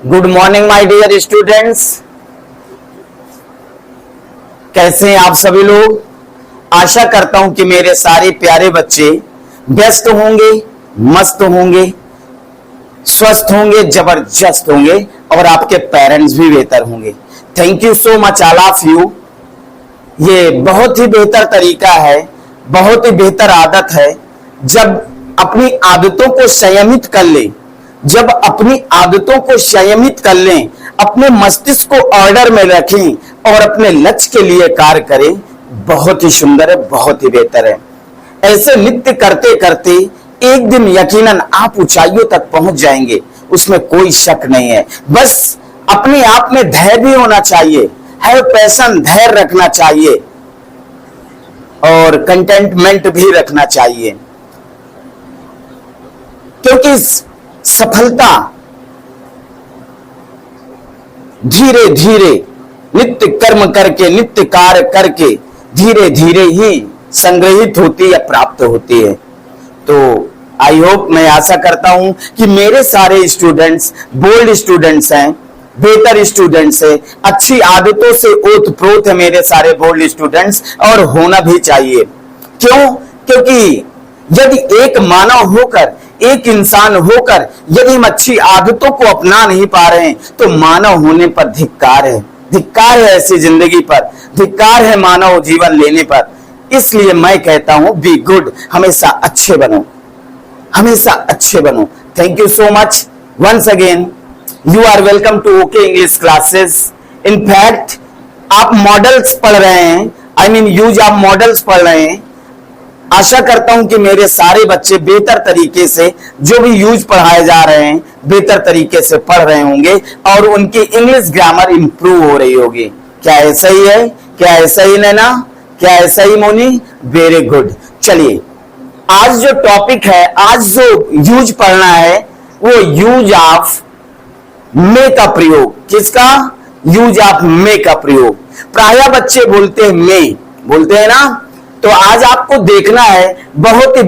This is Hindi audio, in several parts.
Good morning my dear students. कैसे हैं आप सभी लोग। आशा करता हूं कि मेरे सारे प्यारे बच्चे व्यस्त होंगे, मस्त होंगे, स्वस्थ होंगे, जबरदस्त होंगे और आपके पेरेंट्स भी बेहतर होंगे। Thank you so much all of you. ये बहुत ही बेहतर तरीका है, बहुत ही बेहतर आदत है। जब अपनी आदतों को संयमित कर ले, जब अपनी आदतों को संयमित कर लें, अपने मस्तिष्क को ऑर्डर में रखें और अपने लक्ष्य के लिए कार्य करें, बहुत ही सुंदर है, बहुत ही बेहतर है। ऐसे नित्य करते करते एक दिन यकीनन आप ऊंचाइयों तक पहुंच जाएंगे, उसमें कोई शक नहीं है। बस अपने आप में धैर्य भी होना चाहिए, हैव पैशन, धैर्य रखना चाहिए और कंटेंटमेंट भी रखना चाहिए, क्योंकि सफलता धीरे धीरे नित्य कर्म करके, नित्य कार्य करके धीरे धीरे ही संग्रहित होती या प्राप्त होती है। तो आई होप, मैं आशा करता हूं कि मेरे सारे स्टूडेंट्स बोल्ड स्टूडेंट्स हैं, बेहतर स्टूडेंट्स है, अच्छी आदतों से ओतप्रोत है मेरे सारे बोल्ड स्टूडेंट्स, और होना भी चाहिए। क्यों? क्योंकि यदि एक मानव होकर, एक इंसान होकर यदि हम अच्छी आदतों को अपना नहीं पा रहे हैं तो मानव होने पर धिक्कार है, धिक्कार है ऐसी जिंदगी पर, धिक्कार है मानव जीवन लेने पर। इसलिए मैं कहता हूं बी गुड, हमेशा अच्छे बनो, हमेशा अच्छे बनो। Thank you so much once again. You are welcome to okay English classes. In fact आप मॉडल्स पढ़ रहे हैं, आई मीन यूज आप मॉडल्स पढ़ रहे हैं। आशा करता हूं कि मेरे सारे बच्चे बेहतर तरीके से जो भी यूज पढ़ाए जा रहे हैं बेहतर तरीके से पढ़ रहे होंगे और उनकी इंग्लिश ग्रामर इंप्रूव हो रही होगी। क्या ऐसा ही है? क्या ऐसा ही नैना? क्या ऐसा ही मोनी? Very good. चलिए, आज जो टॉपिक है, आज जो यूज पढ़ना है वो यूज ऑफ मे का प्रयोग। किसका? यूज ऑफ मे का प्रयोग। प्रायः बच्चे बोलते हैं मे, बोलते हैं ना, तो आज आपको देखना है बहुत ही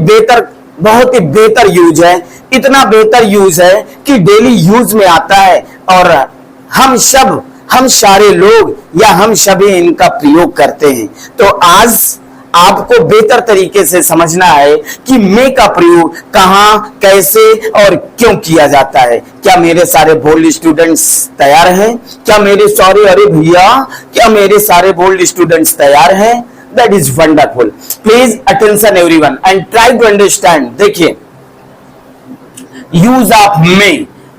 बेहतर यूज है। इतना बेहतर यूज है कि डेली यूज में आता है और हम सारे लोग या हम सभी इनका प्रयोग करते हैं। तो आज आपको बेहतर तरीके से समझना है कि मे का प्रयोग कहां, कैसे और क्यों किया जाता है। क्या मेरे सारे बोल्ड स्टूडेंट्स तैयार हैं? क्या मेरे सारे, अरे भैया, क्या मेरे सारे बोल्ड स्टूडेंट्स तैयार हैं? That is wonderful. Please attention everyone and try to understand. देखिए, यूज ऑफ मे,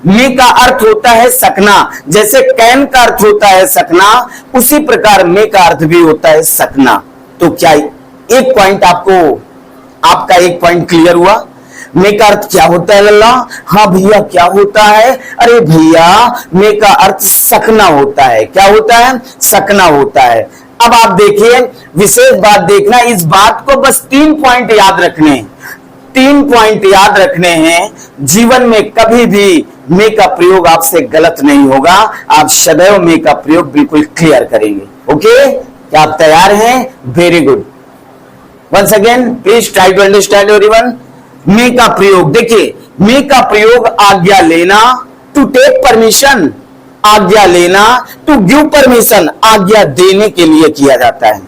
मे का अर्थ होता है सकना। जैसे कैन का अर्थ होता है सकना, उसी प्रकार मे का अर्थ भी होता है सकना। तो क्या एक पॉइंट आपका एक पॉइंट क्लियर हुआ? मे का अर्थ क्या होता है लल्ला? हाँ भैया, क्या होता है? अरे भैया, मे का अर्थ सकना होता है। क्या होता है? सकना होता है। अब आप देखिए, विशेष बात देखना, इस बात को बस 3 पॉइंट याद रखने, 3 पॉइंट याद रखने हैं। जीवन में कभी भी मे का प्रयोग आपसे गलत नहीं होगा, आप सदैव मे का प्रयोग बिल्कुल क्लियर करेंगे। ओके, क्या आप तैयार हैं? Very good. Once again please try to understand everyone. May का प्रयोग देखिए, मे का प्रयोग आज्ञा लेना, टू टेक परमिशन, आज्ञा लेना, टू गिव परमिशन, आज्ञा देने के लिए किया जाता है।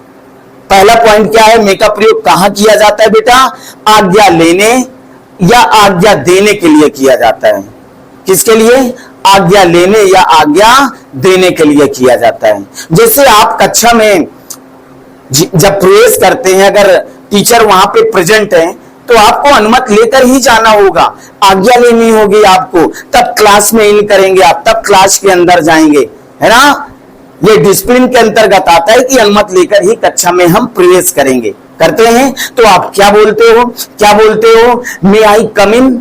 पहला पॉइंट क्या है? मे का प्रयोग कहां किया जाता है बेटा? आज्ञा लेने या आज्ञा देने के लिए किया जाता है। किसके लिए? आज्ञा लेने या आज्ञा देने के लिए किया जाता है। जैसे आप कक्षा में जब प्रवेश करते हैं, अगर टीचर वहां पे प्रेजेंट है तो आपको अनुमति लेकर ही जाना होगा, आज्ञा लेनी होगी आपको, तब क्लास में इन करेंगे आप, तब क्लास के अंदर जाएंगे, है ना। ये डिसिप्लिन के अंतर्गत आता है कि अनुमति लेकर ही कक्षा में हम प्रवेश करेंगे, करते हैं। तो आप क्या बोलते हो? क्या बोलते हो? मे आई कम इन?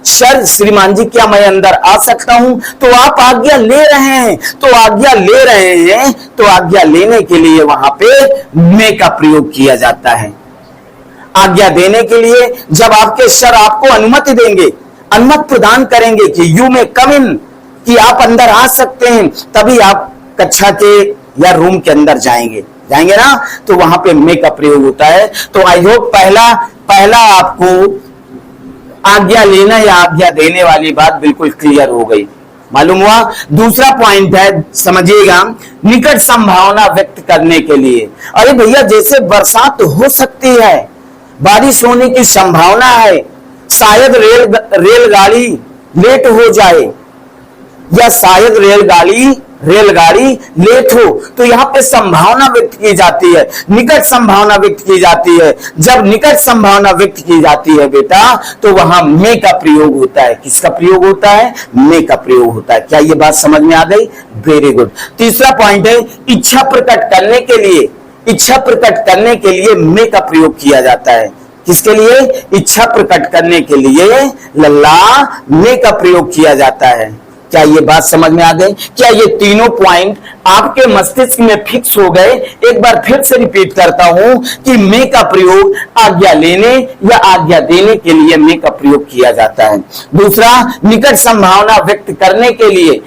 सर, श्रीमान जी, क्या मैं अंदर आ सकता हूं? तो आप आज्ञा ले रहे हैं, तो आज्ञा ले रहे हैं, तो आज्ञा लेने के लिए वहां पे मे का प्रयोग किया जाता है। आज्ञा देने के लिए जब आपके सर आपको अनुमति देंगे, अनुमति प्रदान करेंगे कि यू में कम इन, कि आप अंदर आ सकते हैं, तभी आप कक्षा के या रूम के अंदर जाएंगे ना, तो वहां पे मे का प्रयोग होता है। तो आई होप पहला आपको आज्ञा लेना या आज्ञा देने वाली बात बिल्कुल क्लियर हो गई। मालूम हुआ। दूसरा पॉइंट है, समझिएगा, निकट संभावना व्यक्त करने के लिए। अरे भैया जैसे बरसात हो सकती है, बारिश होने की संभावना है, शायद रेलगाड़ी लेट हो जाए, या शायद रेलगाड़ी लेट हो, तो यहां पे संभावना व्यक्त की जाती है, निकट संभावना व्यक्त की जाती है। जब निकट संभावना व्यक्त की जाती है बेटा, तो वहां में का प्रयोग होता है। किसका प्रयोग होता है? में का प्रयोग होता है। क्या ये बात समझ में आ गई? Very good. तीसरा पॉइंट है, इच्छा प्रकट करने के लिए में का प्रयोग किया जाता है। किसके लिए? इच्छा प्रकट करने के लिए लल्ला में का प्रयोग किया जाता है। क्या ये बात समझ में आ गई? क्या ये तीनों पॉइंट आपके मस्तिष्क में फिक्स हो गए? एक बार फिर से रिपीट करता हूं कि में का प्रयोग आज्ञा लेने या आज्ञा देने के लिए में का प्रयोग किया जाता है। दूसरा, निकट संभावना व्यक्त करने के लिए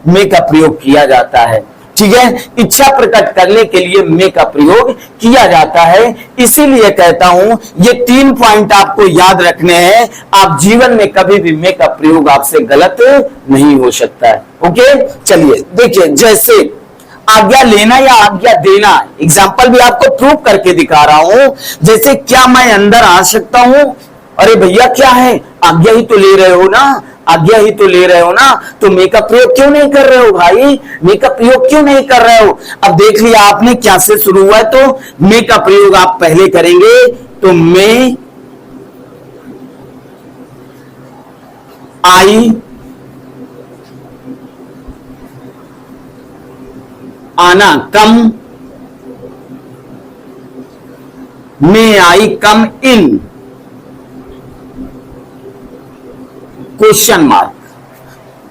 में का प्रयोग किया जाता है। ठीक है, इच्छा प्रकट करने के लिए में का प्रयोग किया जाता है। इसीलिए कहता हूं ये 3 पॉइंट आपको याद रखने हैं। आप जीवन में कभी भी में का प्रयोग आपसे गलत नहीं हो सकता है। ओके, चलिए देखिए, जैसे आज्ञा लेना या आज्ञा देना, एग्जाम्पल भी आपको प्रूव करके दिखा रहा हूं। जैसे क्या मैं अंदर आ सकता हूं? अरे भैया क्या है, आज्ञा ही तो ले रहे हो ना, तो में का प्रयोग क्यों नहीं कर रहे हो भाई? में का प्रयोग क्यों नहीं कर रहे हो? अब देख लिया आपने क्या से शुरू हुआ है, तो में का प्रयोग आप पहले करेंगे, तो में आई आना, कम, में आई कम इन, क्वेश्चन मार्क।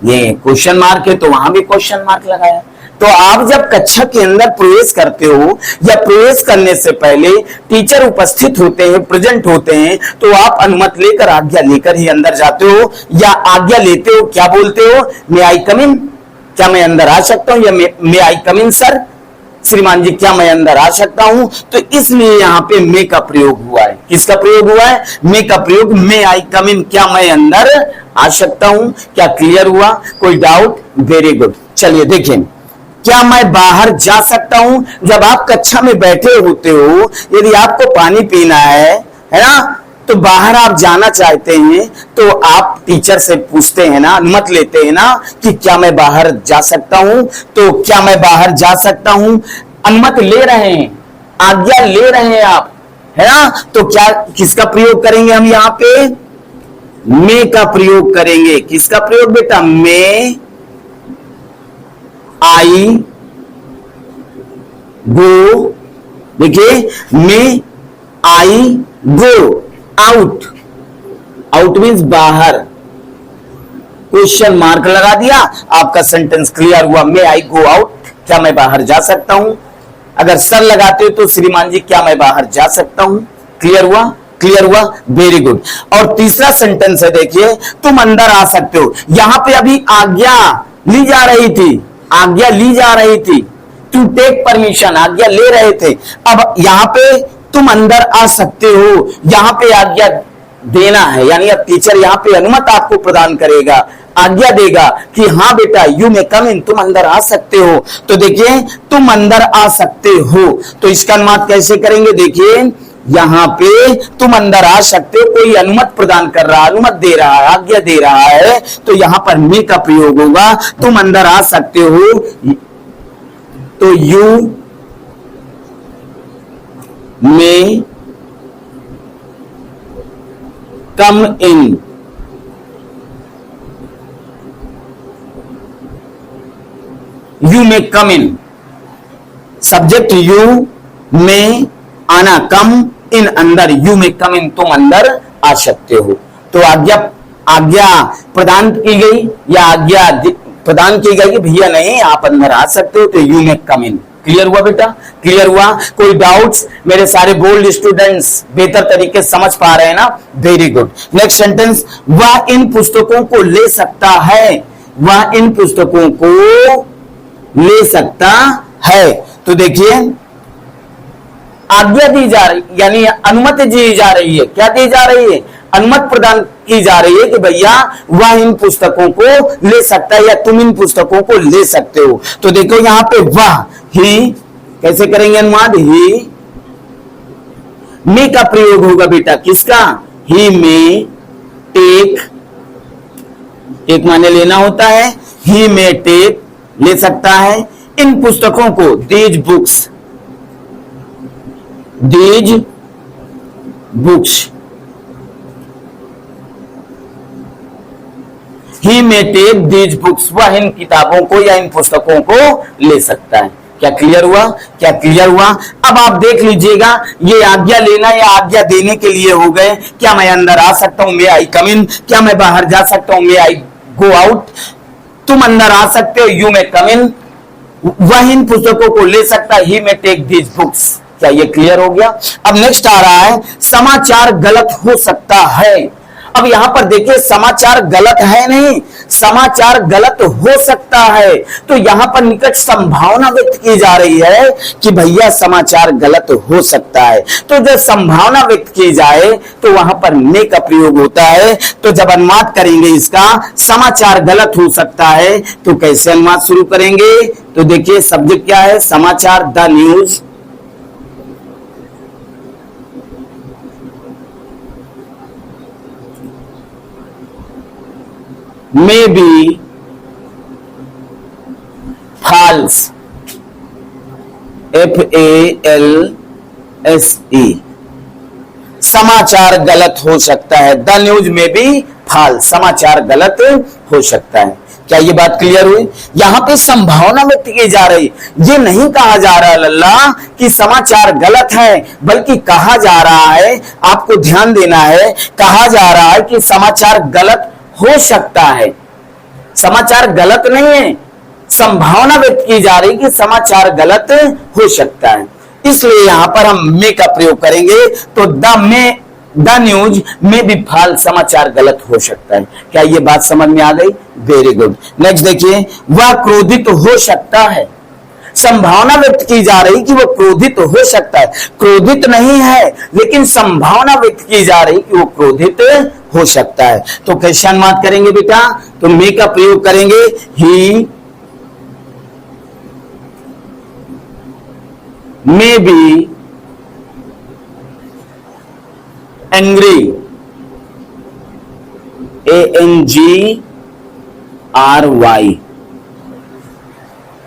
ये क्वेश्चन मार्क है तो वहां भी क्वेश्चन मार्क लगाया। तो आप जब कक्षा के अंदर प्रवेश करते हो या प्रवेश करने से पहले टीचर उपस्थित होते हैं, प्रेजेंट होते हैं, तो आप अनुमति लेकर, आज्ञा लेकर ही अंदर जाते हो या आज्ञा लेते हो। क्या बोलते हो? मे आई कम इन, क्या मैं अंदर आ सकता हूं? या मे आई कम इन सर, श्रीमान जी क्या मैं अंदर आ सकता हूं? तो इसलिए यहां पे मे का प्रयोग हुआ है। किसका प्रयोग हुआ है? मे का प्रयोग। मे आई कम इन, क्या मैं अंदर आ सकता हूं? क्या क्लियर हुआ? कोई डाउट? Very good. चलिए देखिए, क्या मैं बाहर जा सकता हूं? जब आप कक्षा में बैठे होते हो, यदि आपको पानी पीना है ना, तो बाहर आप जाना चाहते हैं, तो आप टीचर से पूछते हैं ना, अनुमति लेते हैं ना कि क्या मैं बाहर जा सकता हूं? तो क्या मैं बाहर जा सकता हूं, अनुमति ले रहे हैं, आज्ञा ले रहे हैं आप, है ना? तो क्या, किसका प्रयोग करेंगे हम यहाँ पे? में का प्रयोग करेंगे। किसका प्रयोग बेटा? में आई गो, देखिए, में आई गो आउट, आउट मीन्स बाहर, क्वेश्चन मार्क लगा दिया, आपका सेंटेंस क्लियर हुआ। मे आई गो आउट, क्या मैं बाहर जा सकता हूं? अगर सर लगाते हो तो श्रीमान जी क्या मैं बाहर जा सकता हूं? क्लियर हुआ? क्लियर हुआ? Very good. और तीसरा सेंटेंस है, देखिए, तुम अंदर आ सकते हो। यहां पे अभी आज्ञा ली जा रही थी, टू टेक परमिशन, आज्ञा ले रहे थे। अब यहां पे तुम अंदर आ सकते हो, यहां पे आज्ञा देना है, यानी अब टीचर यहां पे अनुमति आपको प्रदान करेगा, आज्ञा देगा कि हाँ बेटा यू मे कम इन, तुम अंदर आ सकते हो। तो देखिए, तुम अंदर आ सकते हो, तो इसका अनुवाद कैसे करेंगे? देखिए, यहां पे तुम अंदर आ सकते हो, कोई अनुमति प्रदान कर रहा है, अनुमति दे रहा है, आज्ञा दे रहा है, तो यहां पर मे का प्रयोग होगा। तुम अंदर आ सकते हो, तो यू में कम इन, यू में कम इन, सब्जेक्ट यू में आना, कम इन अंदर, यू में कम इन, तुम अंदर आ सकते हो। तो आज्ञा प्रदान की गई या आज्ञा प्रदान की गई कि भैया नहीं आप अंदर आ सकते हो, तो यू में कम इन। क्लियर हुआ बेटा? क्लियर हुआ? कोई डाउट्स? मेरे सारे बोल्ड स्टूडेंट्स बेहतर तरीके से समझ पा रहे हैं ना? Very good. नेक्स्ट सेंटेंस, वह इन पुस्तकों को ले सकता है, वह इन पुस्तकों को ले सकता है। तो देखिए, आज्ञा दी जा रही, यानी अनुमति दी जा रही है। क्या दी जा रही है? अनुमति प्रदान की जा रही है कि भैया वह इन पुस्तकों को ले सकता है या तुम इन पुस्तकों को ले सकते हो। तो देखो यहां पे वह, ही कैसे करेंगे अनुवाद, ही मे का प्रयोग होगा बेटा, किसका, ही मे टेक, एक माने लेना होता है, ही मे टेक ले सकता है इन पुस्तकों को, these books, these books, he may take these books, वह इन किताबों को या इन पुस्तकों को ले सकता है। क्या क्लियर हुआ, क्या क्लियर हुआ। अब आप देख लीजिएगा, ये आज्ञा लेना या आज्ञा देने के लिए हो गए। क्या मैं अंदर आ सकता हूं, मे आई कम इन, क्या मैं बाहर जा सकता हूं, मे आई गो आउट, तुम अंदर आ सकते हो, यू मे कम इन, वह इन पुस्तकों को ले सकता है, ही मे टेक दीज बुक्स। क्या ये क्लियर हो गया। अब नेक्स्ट आ रहा है, समाचार गलत हो सकता है। अब यहां पर देखिए समाचार गलत है नहीं, समाचार गलत हो सकता है। तो यहां पर निकट संभावना व्यक्त की जा रही है कि भैया समाचार गलत हो सकता है। तो जब संभावना व्यक्त की जाए तो वहां पर मे का प्रयोग होता है। तो जब अनुवाद करेंगे इसका, समाचार गलत हो सकता है, तो कैसे अनुवाद शुरू करेंगे। तो देखिए सब्जेक्ट क्या है, समाचार, the news, may be false, FALSE, समाचार गलत हो सकता है। द न्यूज में भी फाल्स, समाचार गलत हो सकता है। क्या ये बात क्लियर हुई। यहां पे संभावना व्यक्त की जा रही, ये नहीं कहा जा रहा लल्ला कि समाचार गलत है, बल्कि कहा जा रहा है, आपको ध्यान देना है, कहा जा रहा है कि समाचार गलत हो सकता है। समाचार गलत नहीं है, संभावना व्यक्त की जा रही कि समाचार गलत हो सकता है, इसलिए यहां पर हम मे का प्रयोग करेंगे। तो द न्यूज में भी फाल्स, समाचार गलत हो सकता है। क्या ये बात समझ में आ गई। Very good. नेक्स्ट देखिए, वह क्रोधित हो सकता है। संभावना व्यक्त की जा रही कि वो क्रोधित हो सकता है, क्रोधित नहीं है, लेकिन संभावना व्यक्त की जा रही कि वो क्रोधित हो सकता है। तो कैसे अनुवाद करेंगे बेटा, तो मे का प्रयोग करेंगे, ही मे बी एंग्री, ANGRY,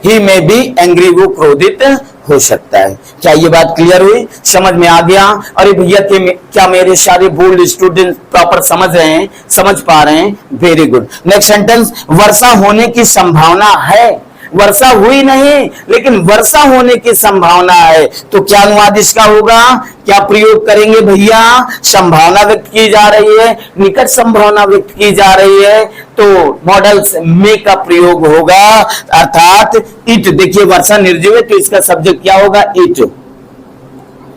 ही में भी एंग्री, वो क्रोधित हो सकता है। क्या ये बात क्लियर हुई, समझ में आ गया। अरे भैया क्या मेरे सारे बोल्ड स्टूडेंट प्रॉपर समझ रहे हैं, समझ पा रहे हैं। Very good. नेक्स्ट सेंटेंस, वर्षा होने की संभावना है। वर्षा हुई नहीं, लेकिन वर्षा होने की संभावना है। तो क्या अनुवाद इसका होगा, क्या प्रयोग करेंगे भैया, संभावना व्यक्त की जा रही है, निकट संभावना व्यक्त की जा रही है, तो मॉडल में का प्रयोग होगा, अर्थात इट। देखिए वर्षा निर्जीव है, तो इसका सब्जेक्ट क्या होगा, इट।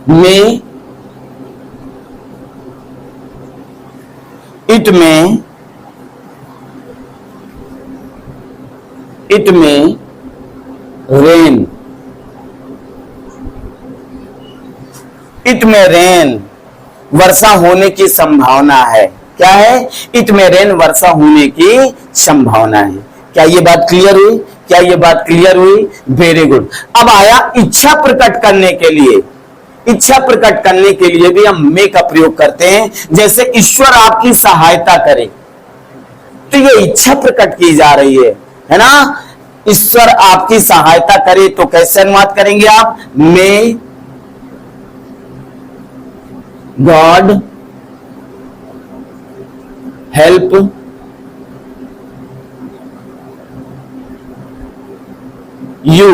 में, इट में, इट में रेन, इट में रेन, वर्षा होने की संभावना है। क्या है, इट में रेन, वर्षा होने की संभावना है। क्या ये बात क्लियर हुई, क्या ये बात क्लियर हुई। Very good. अब आया इच्छा प्रकट करने के लिए। इच्छा प्रकट करने के लिए भी हम मे का प्रयोग करते हैं। जैसे ईश्वर आपकी सहायता करे, तो ये इच्छा प्रकट की जा रही है ना। ईश्वर आपकी सहायता करे, तो कैसे अनुवाद करेंगे आप, मे गॉड हेल्प यू।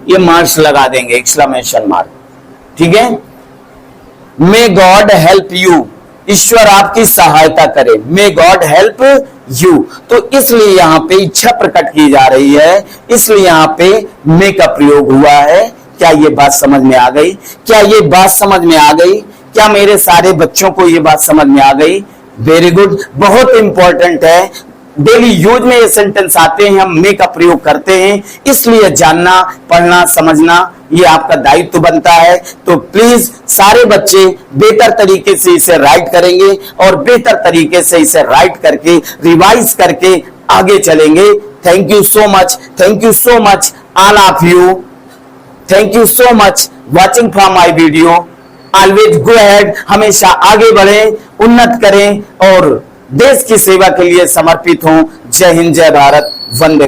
ये मार्क्स लगा देंगे, एक्सक्लेमेशन मार्क, ठीक है। मे गॉड हेल्प यू, ईश्वर आपकी सहायता करे, मे गॉड हेल्प यू। तो इसलिए यहां पे इच्छा प्रकट की जा रही है, इसलिए यहां पे मे का प्रयोग हुआ है। क्या ये बात समझ में आ गई, क्या ये बात समझ में आ गई, क्या मेरे सारे बच्चों को ये बात समझ में आ गई। Very good. बहुत इंपॉर्टेंट है, डेली यूज में ये सेंटेंस आते हैं, हम मे का प्रयोग करते हैं, इसलिए जानना, पढ़ना, समझना ये आपका दायित्व बनता है। तो प्लीज सारे बच्चे बेहतर तरीके से इसे राइट करेंगे और बेहतर तरीके से इसे राइट करके रिवाइज करके आगे चलेंगे। Thank you so much all of you. Thank you so much watching from my video. Always go ahead, हमेशा आगे बढ़ें, उन्नत करें और देश की सेवा के लिए समर्पित हों। जय हिंद, जय भारत, वंदे।